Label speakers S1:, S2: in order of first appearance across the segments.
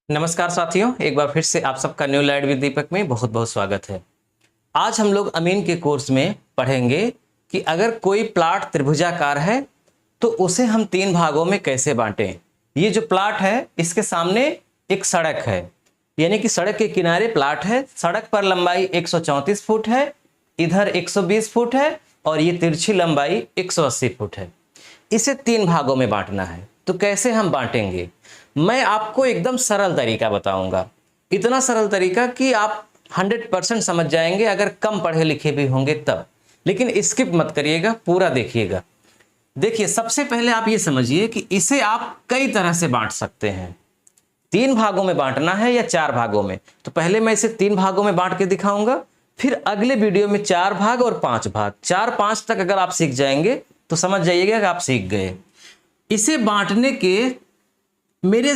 S1: नमस्कार साथियों, एक बार फिर से आप सबका न्यू लाइट विद दीपक में बहुत बहुत स्वागत है। आज हम लोग अमीन के कोर्स में पढ़ेंगे कि अगर कोई प्लाट त्रिभुजाकार है तो उसे हम तीन भागों में कैसे बांटें। ये जो प्लाट है इसके सामने एक सड़क है, यानी कि सड़क के किनारे प्लाट है। सड़क पर लंबाई 134 फुट है, इधर 120 फुट है और ये तिरछी लंबाई 180 फुट है। इसे तीन भागों में बांटना है। तो कैसे हम बांटेंगे, मैं आपको एकदम सरल तरीका बताऊंगा। इतना सरल तरीका कि आप 100% समझ जाएंगे अगर कम पढ़े लिखे भी होंगे तब। लेकिन स्किप मत करिएगा, पूरा देखिएगा। देखिए, सबसे पहले आप ये समझिए कि इसे आप कई तरह से बांट सकते हैं। तीन भागों में बांटना है या चार भागों में, तो पहले मैं इसे तीन भागों में बांट के दिखाऊंगा। फिर अगले वीडियो में चार भाग और पांच भाग, 4-5 तक अगर आप सीख जाएंगे तो समझ जाइएगा कि आप सीख गए। इसे बांटने के मेरे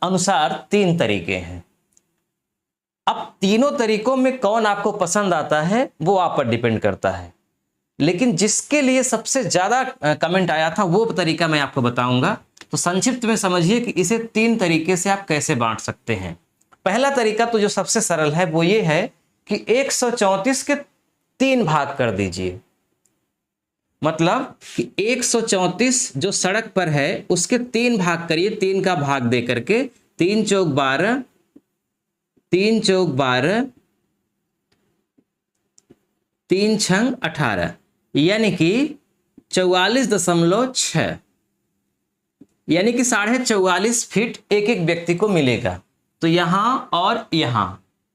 S1: अनुसार तीन तरीके हैं। अब तीनों तरीकों में कौन आपको पसंद आता है वो आप पर डिपेंड करता है, लेकिन जिसके लिए सबसे ज्यादा कमेंट आया था वो तरीका मैं आपको बताऊंगा। तो संक्षिप्त में समझिए कि इसे तीन तरीके से आप कैसे बांट सकते हैं। पहला तरीका तो जो सबसे सरल है वो ये है कि 134 के तीन भाग कर दीजिए। मतलब कि 134 जो सड़क पर है उसके तीन भाग करिए, तीन का भाग दे करके। 3 चौक 12, 3 चौक 12, 3 छंग 18, यानी कि 44.6, यानी कि 44.5 फीट एक एक व्यक्ति को मिलेगा। तो यहां और यहां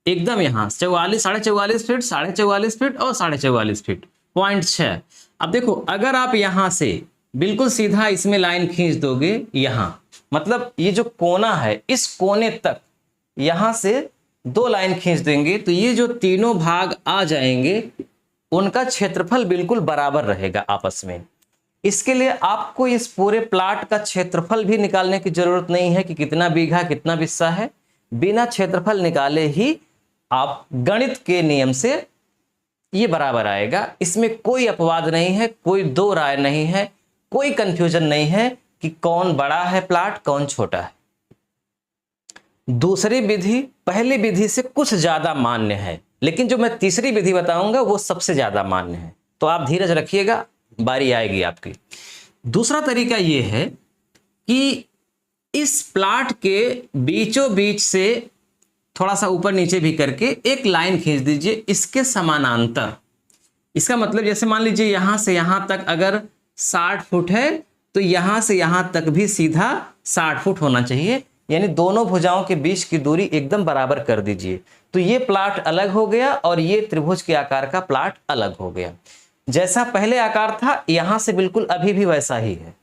S1: एकदम यहां 44.5 फीट, 44.5 फीट और 44.5 फीट, 0.6। अब देखो, अगर आप यहां से बिल्कुल सीधा इसमें लाइन खींच दोगे, यहां मतलब ये जो कोना है इस कोने तक यहां से 2 लाइन खींच देंगे तो ये जो तीनों भाग आ जाएंगे उनका क्षेत्रफल बिल्कुल बराबर रहेगा आपस में। इसके लिए आपको इस पूरे प्लाट का क्षेत्रफल भी निकालने की जरूरत नहीं है कि कितना बीघा कितना बिस्सा है। बिना क्षेत्रफल निकाले ही आप गणित के नियम से ये बराबर आएगा। इसमें कोई अपवाद नहीं है, कोई दो राय नहीं है, कोई कंफ्यूजन नहीं है कि कौन बड़ा है प्लाट कौन छोटा है। दूसरी विधि पहली विधि से कुछ ज्यादा मान्य है, लेकिन जो मैं तीसरी विधि बताऊंगा वो सबसे ज्यादा मान्य है। तो आप धीरज रखिएगा, बारी आएगी आपकी। दूसरा तरीका ये है कि इस प्लाट के बीचों बीच से थोड़ा सा ऊपर नीचे भी करके एक लाइन खींच दीजिए इसके समानांतर। इसका मतलब जैसे मान लीजिए यहां से यहां तक अगर 60 फुट है तो यहां से यहां तक भी सीधा 60 फुट होना चाहिए, यानी दोनों भुजाओं के बीच की दूरी एकदम बराबर कर दीजिए। तो ये प्लाट अलग हो गया और ये त्रिभुज के आकार का प्लाट अलग हो गया। जैसा पहले आकार था यहां से बिल्कुल अभी भी वैसा ही है,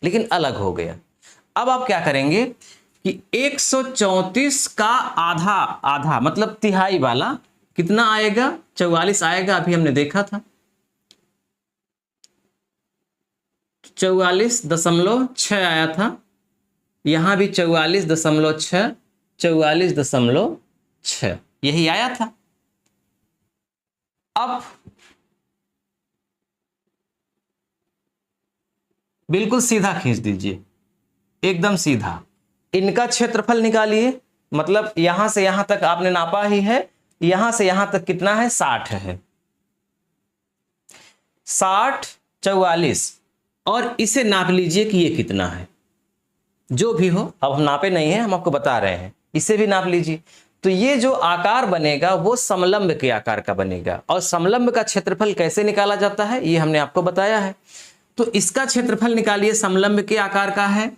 S1: लेकिन अलग हो गया। अब आप क्या करेंगे कि 134 का आधा आधा मतलब तिहाई वाला कितना आएगा, 44 आएगा। अभी हमने देखा था 44.6 आया था, यहां भी 44.6, 44.6 यही आया था। अब बिल्कुल सीधा खींच दीजिए, एकदम सीधा। इनका क्षेत्रफल निकालिए, मतलब यहां से यहां तक आपने नापा ही है, यहां से यहां तक कितना है, 60 है। 60, 44 और इसे नाप लीजिए कि ये कितना है। जो भी हो, अब हम नापे नहीं है, हम आपको बता रहे हैं, इसे भी नाप लीजिए। तो ये जो आकार बनेगा वो समलंब के आकार का बनेगा। और समलंब का क्षेत्रफल कैसे निकाला जाता है ये हमने आपको बताया है। तो इसका क्षेत्रफल निकालिए, समलंब के आकार का है।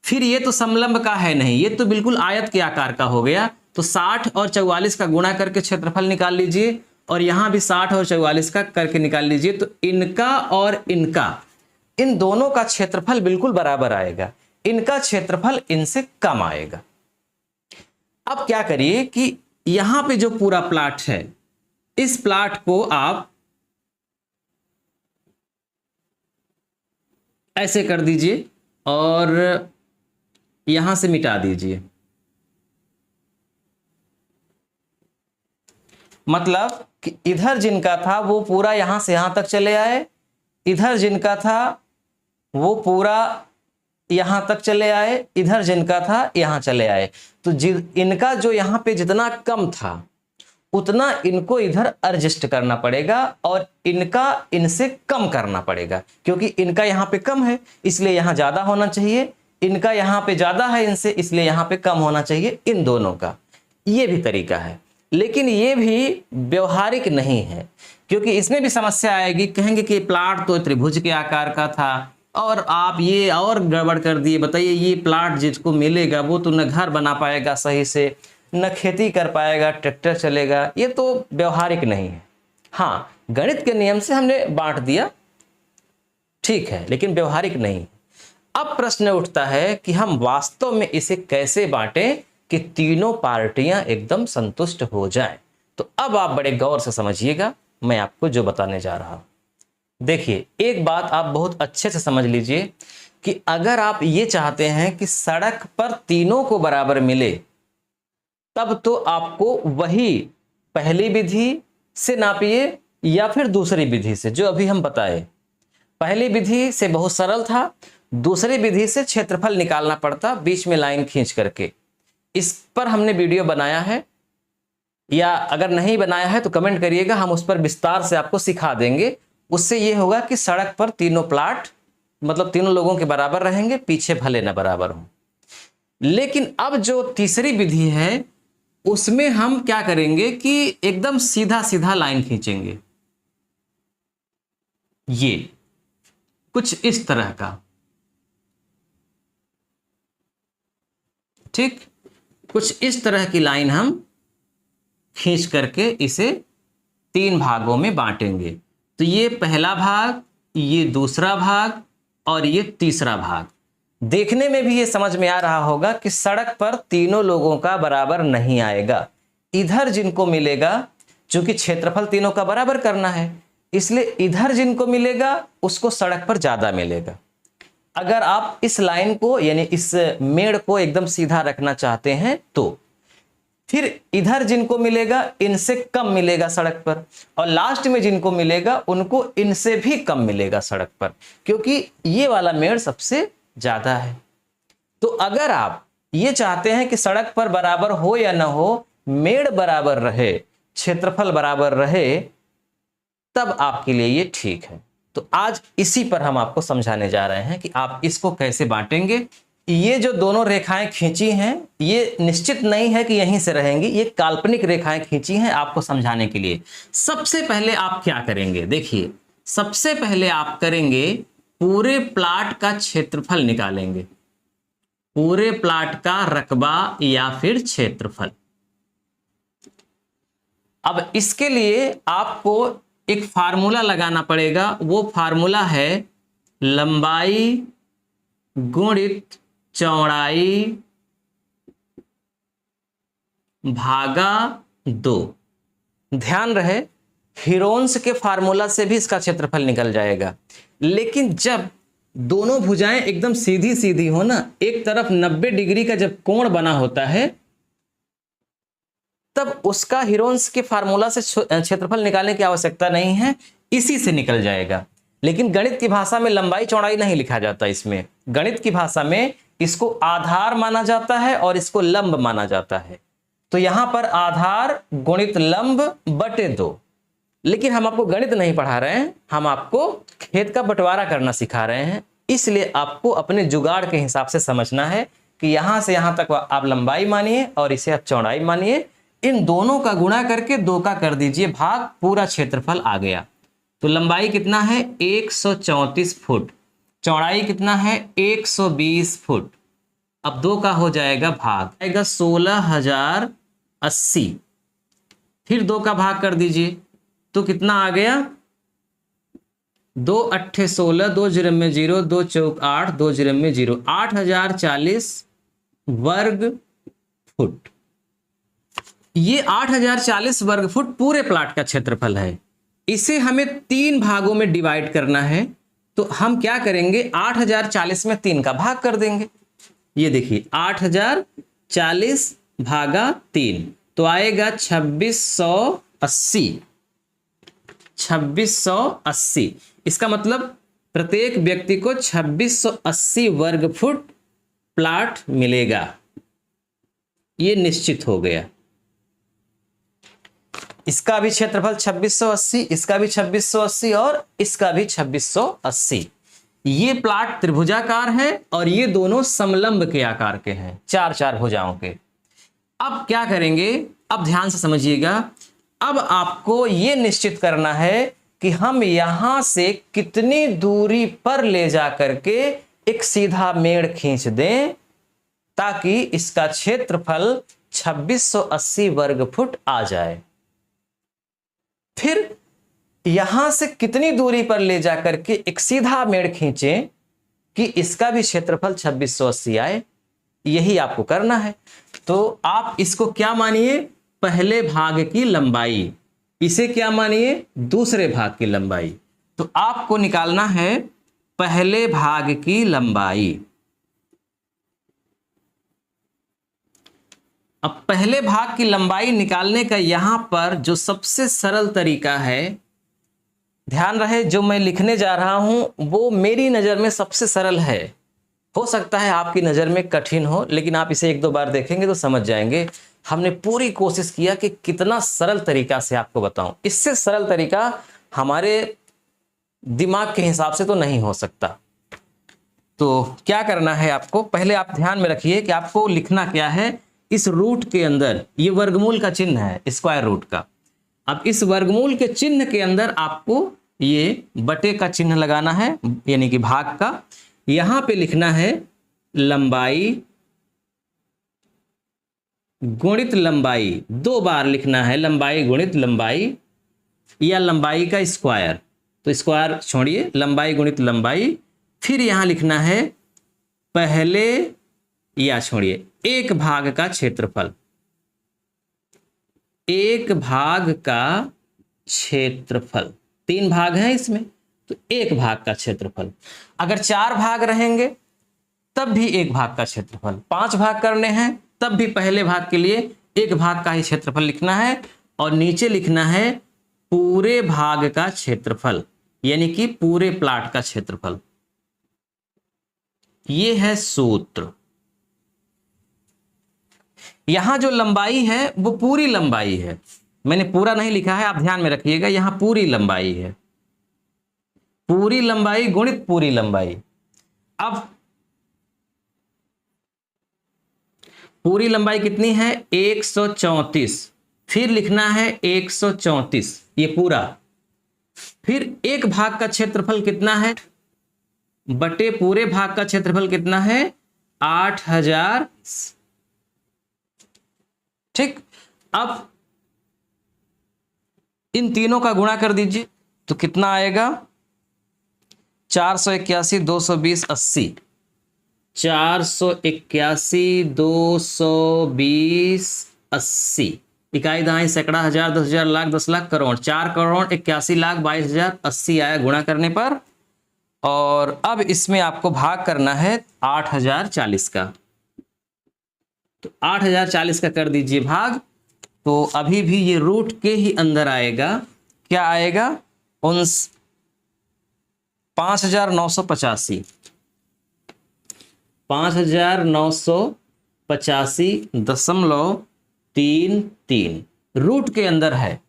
S1: फिर ये तो समलंब का है नहीं, ये तो बिल्कुल आयत के आकार का हो गया। तो 60 और 44 का गुणा करके क्षेत्रफल निकाल लीजिए, और यहां भी 60 और 44 का करके निकाल लीजिए। तो इनका और इनका, इन दोनों का क्षेत्रफल बिल्कुल बराबर आएगा। इनका क्षेत्रफल इनसे कम आएगा। अब क्या करिए कि यहां पे जो पूरा प्लाट है इस प्लाट को आप ऐसे कर दीजिए और यहां से मिटा दीजिए। मतलब कि इधर जिनका था वो पूरा यहां से यहां तक चले आए, इधर जिनका था वो पूरा यहां तक चले आए, इधर जिनका था यहां चले आए। तो इनका जो यहां पे जितना कम था उतना इनको इधर एडजस्ट करना पड़ेगा और इनका इनसे कम करना पड़ेगा, क्योंकि इनका यहां पे कम है इसलिए यहां ज्यादा होना चाहिए, इनका यहां पे ज्यादा है इनसे इसलिए यहां पे कम होना चाहिए इन दोनों का। ये भी तरीका है, लेकिन ये भी व्यवहारिक नहीं है, क्योंकि इसमें भी समस्या आएगी। कहेंगे कि प्लाट तो त्रिभुज के आकार का था और आप ये और गड़बड़ कर दिए। बताइए, ये प्लाट जिसको मिलेगा वो तो न घर बना पाएगा सही से, न खेती कर पाएगा, ट्रैक्टर चलेगा, ये तो व्यवहारिक नहीं है। हाँ, गणित के नियम से हमने बांट दिया, ठीक है, लेकिन व्यवहारिक नहीं। अब प्रश्न उठता है कि हम वास्तव में इसे कैसे बांटें कि तीनों पार्टियां एकदम संतुष्ट हो जाएं। तो अब आप बड़े गौर से समझिएगा मैं आपको जो बताने जा रहा हूं। देखिए, एक बात आप बहुत अच्छे से समझ लीजिए कि अगर आप ये चाहते हैं कि सड़क पर तीनों को बराबर मिले, तब तो आपको वही पहली विधि से नापिए या फिर दूसरी विधि से, जो अभी हम बताए। पहली विधि से बहुत सरल था, दूसरी विधि से क्षेत्रफल निकालना पड़ता बीच में लाइन खींच करके। इस पर हमने वीडियो बनाया है, या अगर नहीं बनाया है तो कमेंट करिएगा, हम उस पर विस्तार से आपको सिखा देंगे। उससे ये होगा कि सड़क पर तीनों प्लाट मतलब तीनों लोगों के बराबर रहेंगे, पीछे भले न बराबर हों। लेकिन अब जो तीसरी विधि है उसमें हम क्या करेंगे कि एकदम सीधा सीधा लाइन खींचेंगे, ये कुछ इस तरह का, ठीक, कुछ इस तरह की लाइन हम खींच करके इसे तीन भागों में बांटेंगे। तो ये पहला भाग, ये दूसरा भाग और ये तीसरा भाग। देखने में भी ये समझ में आ रहा होगा कि सड़क पर तीनों लोगों का बराबर नहीं आएगा। इधर जिनको मिलेगा, चूंकि क्षेत्रफल तीनों का बराबर करना है, इसलिए इधर जिनको मिलेगा उसको सड़क पर ज्यादा मिलेगा। अगर आप इस लाइन को यानी इस मेड़ को एकदम सीधा रखना चाहते हैं तो फिर इधर जिनको मिलेगा इनसे कम मिलेगा सड़क पर, और लास्ट में जिनको मिलेगा उनको इनसे भी कम मिलेगा सड़क पर, क्योंकि ये वाला मेड़ सबसे ज्यादा है। तो अगर आप ये चाहते हैं कि सड़क पर बराबर हो या ना हो, मेड़ बराबर रहे, क्षेत्रफल बराबर रहे, तब आपके लिए ये ठीक है। तो आज इसी पर हम आपको समझाने जा रहे हैं कि आप इसको कैसे बांटेंगे। ये जो दोनों रेखाएं खींची हैं ये निश्चित नहीं है कि यहीं से रहेंगी, ये काल्पनिक रेखाएं खींची हैं आपको समझाने के लिए। सबसे पहले आप क्या करेंगे, देखिए, सबसे पहले आप करेंगे पूरे प्लाट का क्षेत्रफल निकालेंगे, पूरे प्लाट का रकबा या फिर क्षेत्रफल। अब इसके लिए आपको एक फार्मूला लगाना पड़ेगा, वो फार्मूला है लंबाई गुणित चौड़ाई भागा 2। ध्यान रहे, हीरोन्स के फार्मूला से भी इसका क्षेत्रफल निकल जाएगा, लेकिन जब दोनों भुजाएं एकदम सीधी सीधी हो ना, एक तरफ 90 डिग्री का जब कोण बना होता है, तब उसका हीरोन्स के फार्मूला से क्षेत्रफल निकालने की आवश्यकता नहीं है, इसी से निकल जाएगा। लेकिन गणित की भाषा में लंबाई चौड़ाई नहीं लिखा जाता, इसमें गणित की भाषा में इसको आधार माना जाता है और इसको लंब माना जाता है। तो यहां पर आधार गुणित लंब बटे 2। लेकिन हम आपको गणित नहीं पढ़ा रहे हैं, हम आपको खेत का बंटवारा करना सिखा रहे हैं, इसलिए आपको अपने जुगाड़ के हिसाब से समझना है कि यहां से यहां तक आप लंबाई मानिए और इसे आप चौड़ाई मानिए। इन दोनों का गुणा करके 2 का कर दीजिए भाग, पूरा क्षेत्रफल आ गया। तो लंबाई कितना है 134 फुट, चौड़ाई कितना है 120 फुट। अब 2 का हो जाएगा भाग, आएगा 16,080। फिर 2 का भाग कर दीजिए तो कितना आ गया, 2 अट्ठे 16, 2 0 में 0, 2 चौक 8, 2 0 में 0, 8040 वर्ग फुट। ये 8040 वर्ग फुट पूरे प्लाट का क्षेत्रफल है। इसे हमें 3 भागों में डिवाइड करना है, तो हम क्या करेंगे 8040 में 3 का भाग कर देंगे। ये देखिए 8040 भागा 3 तो आएगा 2680। 2680, इसका मतलब प्रत्येक व्यक्ति को 2680 वर्ग फुट प्लाट मिलेगा, ये निश्चित हो गया। इसका भी क्षेत्रफल 2680, इसका भी 2680 और इसका भी 2680। ये प्लाट त्रिभुजाकार है और ये दोनों समलंब के आकार के हैं, चार चार भुजाओं के। अब क्या करेंगे, अब ध्यान से समझिएगा। अब आपको ये निश्चित करना है कि हम यहां से कितनी दूरी पर ले जा करके एक सीधा मेड़ खींच दें ताकि इसका क्षेत्रफल 2680 वर्ग फुट आ जाए। फिर यहां से कितनी दूरी पर ले जाकर के एक सीधा मेड़ खींचें कि इसका भी क्षेत्रफल 2680 आए, यही आपको करना है। तो आप इसको क्या मानिए, पहले भाग की लंबाई, इसे क्या मानिए, दूसरे भाग की लंबाई। तो आपको निकालना है पहले भाग की लंबाई। अब पहले भाग की लंबाई निकालने का यहां पर जो सबसे सरल तरीका है, ध्यान रहे जो मैं लिखने जा रहा हूं वो मेरी नजर में सबसे सरल है। हो सकता है आपकी नजर में कठिन हो, लेकिन आप इसे एक दो बार देखेंगे तो समझ जाएंगे। हमने पूरी कोशिश किया कि कितना सरल तरीका से आपको बताऊं। इससे सरल तरीका हमारे दिमाग के हिसाब से तो नहीं हो सकता। तो क्या करना है आपको, पहले आप ध्यान में रखिए कि आपको लिखना क्या है। इस रूट के अंदर ये वर्गमूल का चिन्ह है, स्क्वायर रूट का। अब इस वर्गमूल के चिन्ह के अंदर आपको ये बटे का चिन्ह लगाना है, यानी कि भाग का। यहां पे लिखना है लंबाई गुणित लंबाई, दो बार लिखना है लंबाई गुणित लंबाई या लंबाई का स्क्वायर। तो स्क्वायर छोड़िए, लंबाई गुणित लंबाई। फिर यहां लिखना है पहले, या छोड़िए, एक भाग का क्षेत्रफल, एक भाग का क्षेत्रफल। तीन भाग हैं इसमें, तो एक भाग का क्षेत्रफल। अगर चार भाग रहेंगे तब भी एक भाग का क्षेत्रफल, पांच भाग करने हैं तब भी पहले भाग के लिए एक भाग का ही क्षेत्रफल लिखना है। और नीचे लिखना है पूरे भाग का क्षेत्रफल, यानी कि पूरे प्लाट का क्षेत्रफल। यह है सूत्र। यहां जो लंबाई है वो पूरी लंबाई है, मैंने पूरा नहीं लिखा है, आप ध्यान में रखिएगा। यहां पूरी लंबाई है, पूरी लंबाई गुणित पूरी लंबाई। अब पूरी लंबाई कितनी है, 134। फिर लिखना है 134, ये पूरा। फिर एक भाग का क्षेत्रफल कितना है, बटे पूरे भाग का क्षेत्रफल कितना है, 8000। ठीक। अब इन तीनों का गुणा कर दीजिए तो कितना आएगा, 481, 220, 80। 481, 220, 80। इकाई दहाई सैकड़ा हजार, 10,000, लाख, 10 लाख, करोड़। 4,81,22,000 80 आया गुणा करने पर। और अब इसमें आपको भाग करना है 8040 का। तो 8040 का कर दीजिए भाग, तो अभी भी ये रूट के ही अंदर आएगा। क्या आएगा, 5985, 5985.33 रूट के अंदर है।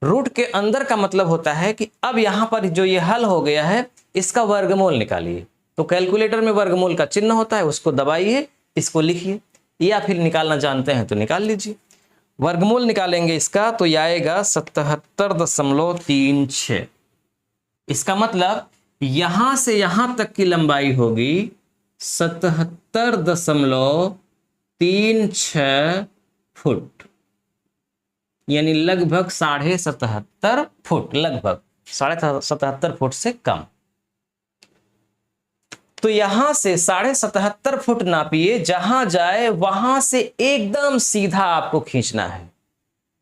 S1: रूट के अंदर का मतलब होता है कि अब यहां पर जो ये हल हो गया है इसका वर्गमूल निकालिए। तो कैलकुलेटर में वर्गमूल का चिन्ह होता है, उसको दबाइए, इसको लिखिए, या फिर निकालना जानते हैं तो निकाल लीजिए। वर्गमूल निकालेंगे इसका तो यह आएगा 77.36। इसका मतलब यहां से यहां तक की लंबाई होगी 77.36 फुट, यानी लगभग 77.5 फुट, लगभग 77.5 फुट से कम। तो यहां से 77.5 फुट नापिए, जहां जाए वहां से एकदम सीधा आपको खींचना है।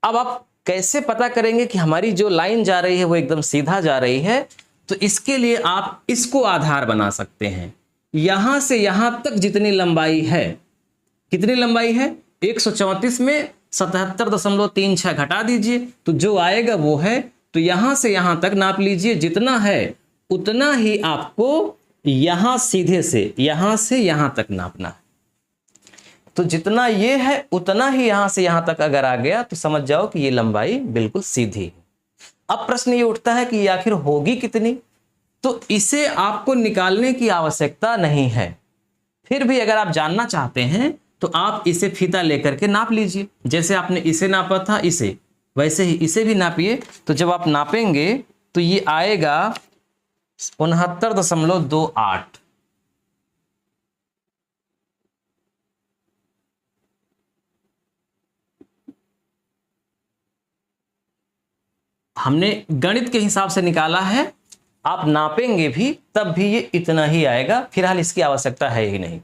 S1: अब आप कैसे पता करेंगे कि हमारी जो लाइन जा रही है वो एकदम सीधा जा रही है, तो इसके लिए आप इसको आधार बना सकते हैं। यहां से यहां तक जितनी लंबाई है, कितनी लंबाई है, 134 में 77.36 घटा दीजिए तो जो आएगा वो है। तो यहां से यहां तक नाप लीजिए, जितना है उतना ही आपको यहां सीधे से यहां तक नापना है। तो जितना ये है उतना ही यहां से यहां तक अगर आ गया तो समझ जाओ कि ये लंबाई बिल्कुल सीधी है। अब प्रश्न ये उठता है कि ये आखिर होगी कितनी, तो इसे आपको निकालने की आवश्यकता नहीं है। फिर भी अगर आप जानना चाहते हैं तो आप इसे फीता लेकर के नाप लीजिए। जैसे आपने इसे नापा था, इसे वैसे ही इसे भी नापिए। तो जब आप नापेंगे तो ये आएगा 69.28। हमने गणित के हिसाब से निकाला है, आप नापेंगे भी तब भी ये इतना ही आएगा। फिलहाल इसकी आवश्यकता है ही नहीं।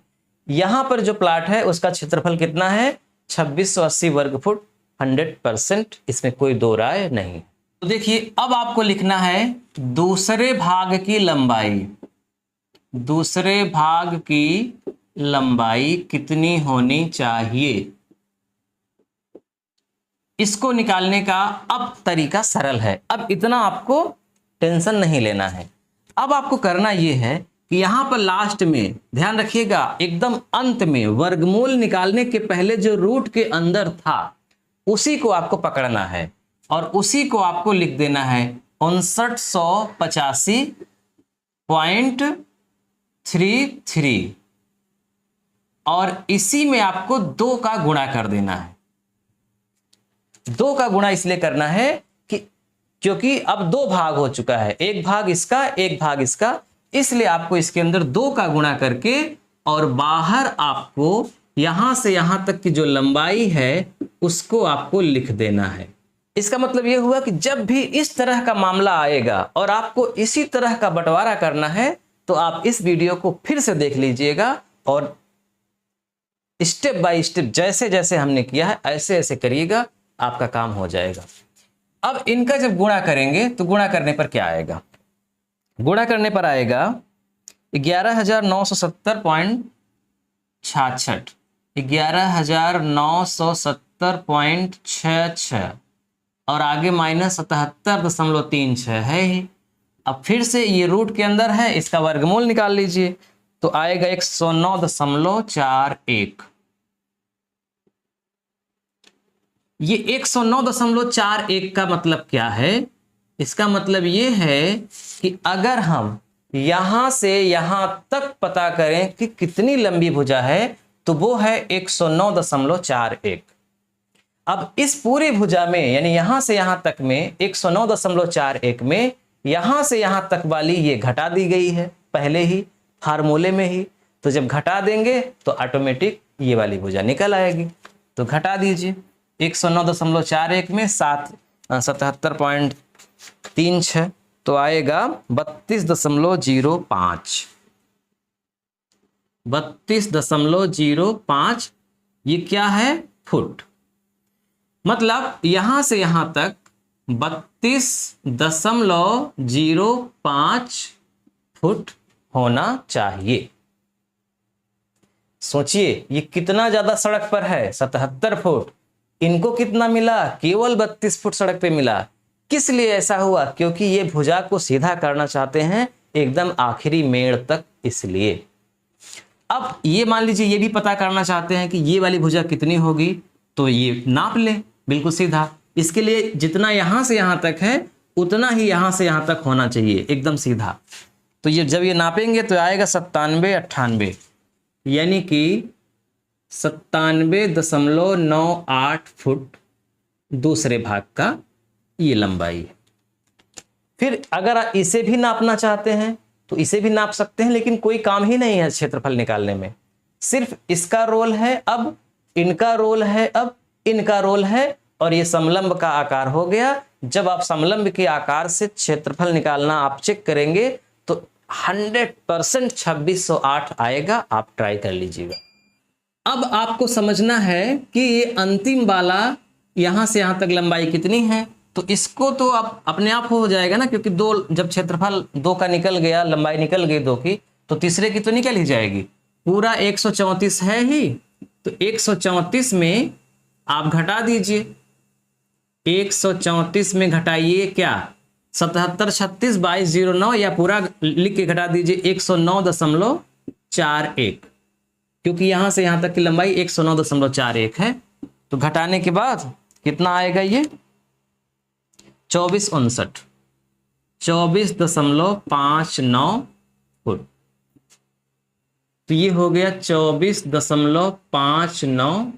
S1: यहां पर जो प्लाट है उसका क्षेत्रफल कितना है, 2680 वर्ग फुट, 100%, इसमें कोई दो राय नहीं। तो देखिए अब आपको लिखना है दूसरे भाग की लंबाई। दूसरे भाग की लंबाई कितनी होनी चाहिए, इसको निकालने का अब तरीका सरल है। अब इतना आपको टेंशन नहीं लेना है। अब आपको करना यह है कि यहां पर लास्ट में ध्यान रखिएगा, एकदम अंत में वर्गमूल निकालने के पहले जो रूट के अंदर था उसी को आपको पकड़ना है और उसी को आपको लिख देना है 5985.33 और इसी में आपको 2 का गुणा कर देना है। 2 का गुणा इसलिए करना है कि क्योंकि अब 2 भाग हो चुका है, एक भाग इसका एक भाग इसका, इसलिए आपको इसके अंदर 2 का गुणा करके और बाहर आपको यहां से यहां तक की जो लंबाई है उसको आपको लिख देना है। इसका मतलब यह हुआ कि जब भी इस तरह का मामला आएगा और आपको इसी तरह का बंटवारा करना है तो आप इस वीडियो को फिर से देख लीजिएगा और स्टेप बाय स्टेप जैसे जैसे हमने किया है ऐसे ऐसे करिएगा, आपका काम हो जाएगा। अब इनका जब गुणा करेंगे तो गुणा करने पर क्या आएगा, गुणा करने पर आएगा 11,970.66, 11,970.66 और आगे माइनस 77.36 है ही। अब फिर से ये रूट के अंदर है, इसका वर्गमूल निकाल लीजिए तो आएगा 109.41। ये 109.41 का मतलब क्या है, इसका मतलब ये है कि अगर हम यहां से यहां तक पता करें कि कितनी लंबी भुजा है तो वो है 109.41। अब इस पूरी भुजा में यानी यहां से यहां तक में 109.41 में यहां से यहां तक वाली ये घटा दी गई है पहले ही फार्मूले में ही। तो जब घटा देंगे तो ऑटोमेटिक ये वाली भुजा निकल आएगी। तो घटा दीजिए 109.41 में 77.36 तो आएगा 32.05। 32.05 ये क्या है, फुट। मतलब यहां से यहां तक 32.05 फुट होना चाहिए। सोचिए ये कितना ज्यादा सड़क पर है, 77 फुट। इनको कितना मिला, केवल 32 फुट सड़क पे मिला। किस लिए ऐसा हुआ, क्योंकि ये भुजा को सीधा करना चाहते हैं एकदम आखिरी मेड़ तक, इसलिए। अब ये मान लीजिए ये भी पता करना चाहते हैं कि ये वाली भुजा कितनी होगी, तो ये नाप ले बिल्कुल सीधा। इसके लिए जितना यहां से यहां तक है उतना ही यहां से यहां तक होना चाहिए एकदम सीधा। तो ये जब ये नापेंगे तो आएगा 97.98 यानी कि 97.98 फुट दूसरे भाग का ये लंबाई है। फिर अगर इसे भी नापना चाहते हैं तो इसे भी नाप सकते हैं, लेकिन कोई काम ही नहीं है क्षेत्रफल निकालने में। सिर्फ इसका रोल है, अब इनका रोल है, अब इनका रोल है, और ये समलंब का आकार हो गया। जब आप समलंब के आकार से क्षेत्रफल निकालना आप चेक करेंगे तो 100% 2608 आएगा। आप ट्राई कर लीजिएगा। अब आपको समझना है कि ये अंतिम वाला यहां से यहां तक लंबाई कितनी है, तो इसको तो आप अपने आप हो जाएगा ना, क्योंकि जब क्षेत्रफल 2 का निकल गया, लंबाई निकल गई 2 की, तो तीसरे की तो निकल ही जाएगी। पूरा 134 है ही, तो 134 में आप घटा दीजिए। 134 में घटाइए क्या, 77 36 22 09, या पूरा लिख के घटा दीजिए 109.41, क्योंकि यहां से यहां तक की लंबाई 109.41 है। तो घटाने के बाद कितना आएगा ये 2459 24.59 फुट। तो ये हो गया 24.59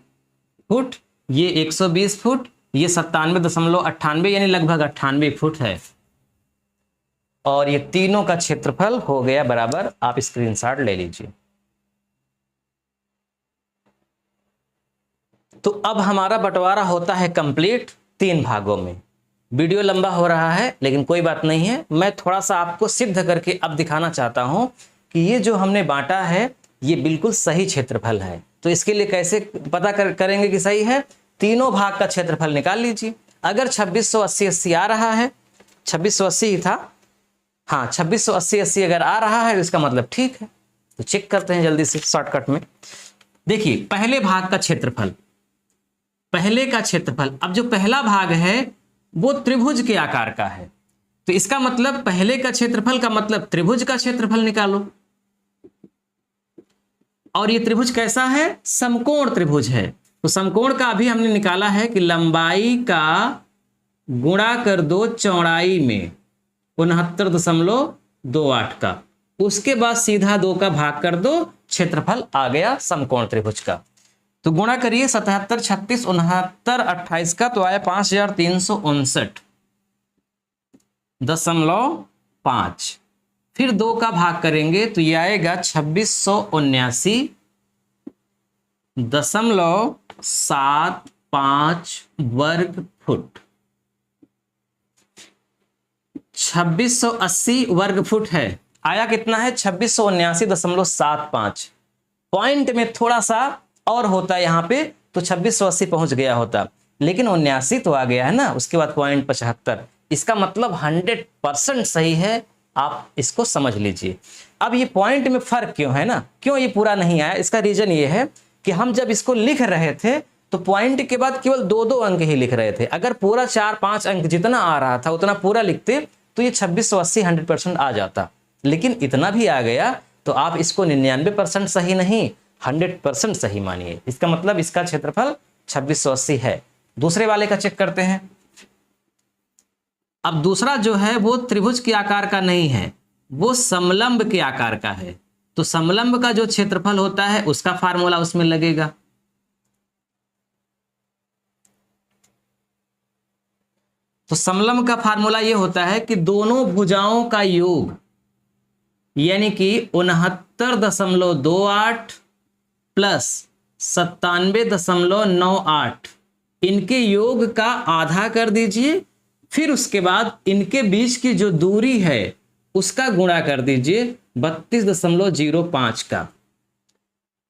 S1: फुट, ये 120 फुट, ये 97.98 यानी लगभग 98 फुट है। और ये तीनों का क्षेत्रफल हो गया बराबर, आप स्क्रीनशॉट ले लीजिए। तो अब हमारा बंटवारा होता है कंप्लीट 3 भागों में। वीडियो लंबा हो रहा है लेकिन कोई बात नहीं है, मैं थोड़ा सा आपको सिद्ध करके अब दिखाना चाहता हूं कि ये जो हमने बांटा है ये बिल्कुल सही क्षेत्रफल है। तो इसके लिए कैसे पता करेंगे कि सही है? तीनों भाग का क्षेत्रफल निकाल लीजिए। अगर 2680 आ रहा है, 2680 ही था, हाँ 2680 अगर आ रहा है तो इसका मतलब ठीक है। तो चेक करते हैं जल्दी से शॉर्टकट में। देखिए पहले भाग का क्षेत्रफल, पहले का क्षेत्रफल, अब जो पहला भाग है वो त्रिभुज के आकार का है, तो इसका मतलब पहले का क्षेत्रफल का मतलब त्रिभुज का क्षेत्रफल निकालो। और ये त्रिभुज कैसा है? समकोण त्रिभुज है। तो समकोण का अभी हमने निकाला है कि लंबाई का गुणा कर दो चौड़ाई में 69.28 का, उसके बाद सीधा 2 का भाग कर दो, क्षेत्रफल आ गया समकोण त्रिभुज का। तो गुणा करिए 77 36 69 28 का, तो आया 5369.5। फिर 2 का भाग करेंगे तो ये आएगा 2679.75 वर्ग फुट। 2680 वर्ग फुट है, आया कितना है? 2679.75। पॉइंट में थोड़ा सा और होता है यहाँ पे तो 2680 पहुंच गया होता, लेकिन 79 तो आ गया है ना, उसके बाद पॉइंट 75। इसका मतलब 100% सही है, आप इसको समझ लीजिए। अब ये पॉइंट में फर्क क्यों है ना, क्यों ये पूरा नहीं आया? इसका रीजन ये है कि हम जब इसको लिख रहे थे तो पॉइंट के बाद केवल 2-2 अंक ही लिख रहे थे। अगर पूरा 4-5 अंक जितना आ रहा था उतना पूरा लिखते तो ये 2680 100% आ जाता, लेकिन इतना भी आ गया तो आप इसको 99% सही नहीं 100% सही मानिए। इसका मतलब इसका क्षेत्रफल 2680 है। दूसरे वाले का चेक करते हैं। अब दूसरा जो है वो त्रिभुज के आकार का नहीं है, वो समलंब के आकार का है। तो समलंब का जो क्षेत्रफल होता है उसका फार्मूला उसमें लगेगा। तो समलंब का फार्मूला ये होता है कि दोनों भुजाओं का योग, यानी कि 69.28 प्लस 97.98, इनके योग का आधा कर दीजिए। फिर उसके बाद इनके बीच की जो दूरी है उसका गुणा कर दीजिए 32.05 का।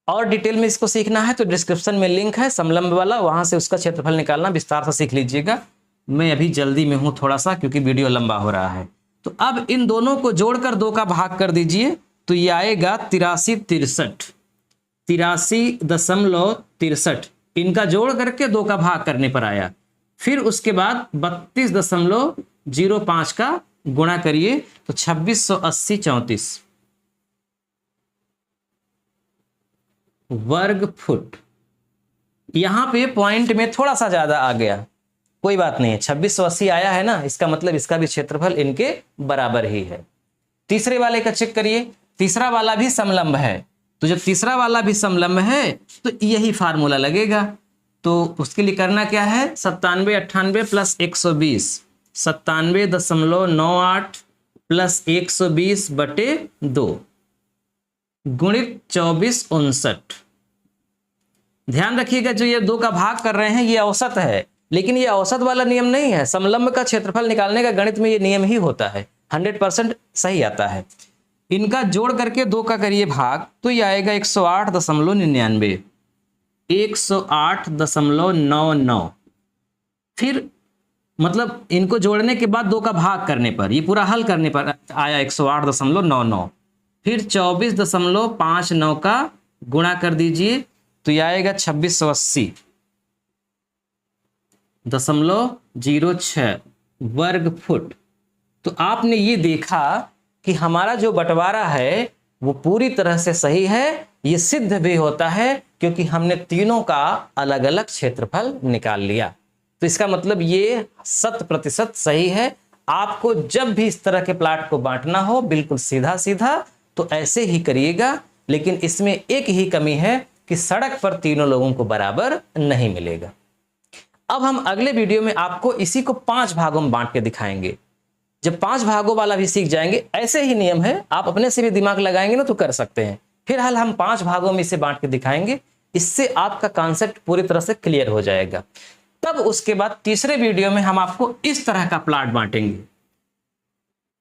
S1: और डिटेल में इसको सीखना है तो डिस्क्रिप्शन में लिंक है समलंब वाला, वहां से उसका क्षेत्रफल निकालना विस्तार से सीख लीजिएगा। मैं अभी जल्दी में हूं थोड़ा सा क्योंकि वीडियो लंबा हो रहा है। तो अब इन दोनों को जोड़कर 2 का भाग कर दीजिए तो ये आएगा 83.63, इनका जोड़ करके 2 का भाग करने पर आया। फिर उसके बाद 32.05 का गुणा करिए तो 2680 वर्ग फुट। यहां पे पॉइंट में थोड़ा सा ज्यादा आ गया, कोई बात नहीं है, 2680 आया है ना, इसका मतलब इसका भी क्षेत्रफल इनके बराबर ही है। तीसरे वाले का चेक करिए, तीसरा वाला भी समलंब है। तो जब तीसरा वाला भी समलंब है तो यही फार्मूला लगेगा। तो उसके लिए करना क्या है? 97 98 प्लस 120, 97.98 प्लस 120/2 गुणित 2459। ध्यान रखिएगा जो ये 2 का भाग कर रहे हैं ये औसत है, लेकिन ये औसत वाला नियम नहीं है। समलंब का क्षेत्रफल निकालने का गणित में ये नियम ही होता है, 100% सही आता है। इनका जोड़ करके 2 का करिए भाग तो ये आएगा 108.99, 108.99। फिर मतलब इनको जोड़ने के बाद 2 का भाग करने पर, ये पूरा हल करने पर आया 108.99। फिर 24.59 का गुणा कर दीजिए तो ये आएगा 2680.06 वर्ग फुट। तो आपने ये देखा कि हमारा जो बंटवारा है वो पूरी तरह से सही है। ये सिद्ध भी होता है क्योंकि हमने तीनों का अलग अलग क्षेत्रफल निकाल लिया। तो इसका मतलब ये 100% सही है। आपको जब भी इस तरह के प्लाट को बांटना हो बिल्कुल सीधा सीधा तो ऐसे ही करिएगा, लेकिन इसमें एक ही कमी है कि सड़क पर तीनों लोगों को बराबर नहीं मिलेगा। अब हम अगले वीडियो में आपको इसी को 5 भागों में बांट के दिखाएंगे। जब 5 भागों वाला भी सीख जाएंगे, ऐसे ही नियम है, आप अपने से भी दिमाग लगाएंगे ना तो कर सकते हैं। फिलहाल हम 5 भागों में इसे बांट के दिखाएंगे, इससे आपका कॉन्सेप्ट पूरी तरह से क्लियर हो जाएगा। तब उसके बाद तीसरे वीडियो में हम आपको इस तरह का प्लाट बांटेंगे,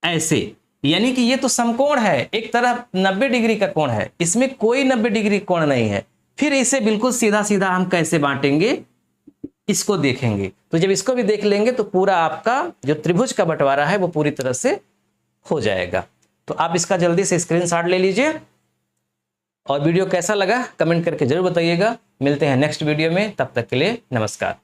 S1: ऐसे, यानी कि ये तो समकोण है, एक तरफ 90 डिग्री का कोण है, इसमें कोई 90 डिग्री कोण नहीं है। फिर इसे बिल्कुल सीधा सीधा हम कैसे बांटेंगे इसको देखेंगे। तो जब इसको भी देख लेंगे तो पूरा आपका जो त्रिभुज का बंटवारा है वो पूरी तरह से हो जाएगा। तो आप इसका जल्दी से स्क्रीनशॉट ले लीजिए और वीडियो कैसा लगा कमेंट करके जरूर बताइएगा। मिलते हैं नेक्स्ट वीडियो में, तब तक के लिए नमस्कार।